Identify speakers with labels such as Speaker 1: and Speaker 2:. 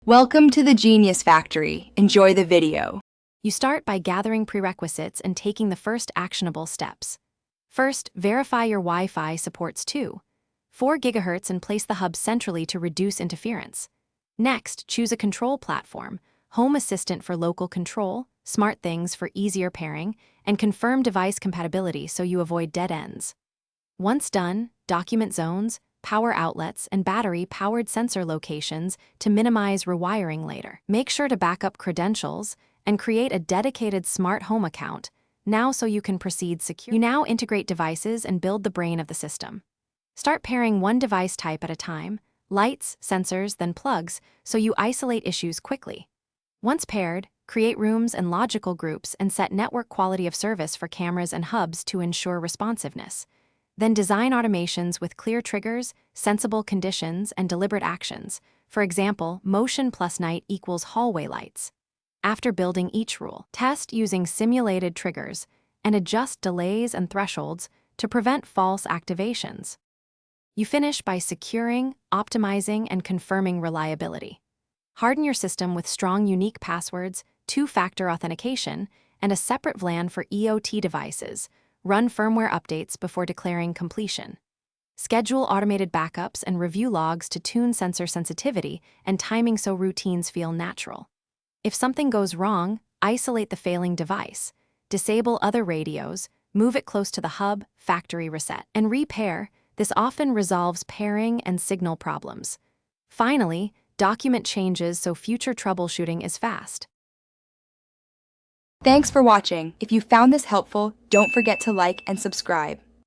Speaker 1: Welcome to the Genius Factory. Enjoy the video.
Speaker 2: You start by gathering prerequisites and taking the first actionable steps. First, verify your Wi-Fi supports 4 GHz and place the hub centrally to reduce interference. Next, choose a control platform, Home Assistant for local control, SmartThings for easier pairing, and confirm device compatibility so you avoid dead ends. Once done, document zones, power outlets, and battery-powered sensor locations to minimize rewiring later. Make sure to back up credentials and create a dedicated smart home account now so you can proceed securely. You now integrate devices and build the brain of the system. Start pairing one device type at a time, lights, sensors, then plugs, so you isolate issues quickly. Once paired, create rooms and logical groups and set network quality of service for cameras and hubs to ensure responsiveness. Then design automations with clear triggers, sensible conditions, and deliberate actions. For example, motion plus night equals hallway lights. After building each rule, test using simulated triggers and adjust delays and thresholds to prevent false activations. You finish by securing, optimizing, and confirming reliability. Harden your system with strong unique passwords, two-factor authentication, and a separate VLAN for EOT devices. Run firmware updates before declaring completion. Schedule automated backups and review logs to tune sensor sensitivity and timing so routines feel natural. If something goes wrong, isolate the failing device, disable other radios, move it close to the hub, factory reset, and repair. This often resolves pairing and signal problems. Finally, document changes so future troubleshooting is fast.
Speaker 1: Thanks for watching. If you found this helpful, don't forget to like and subscribe.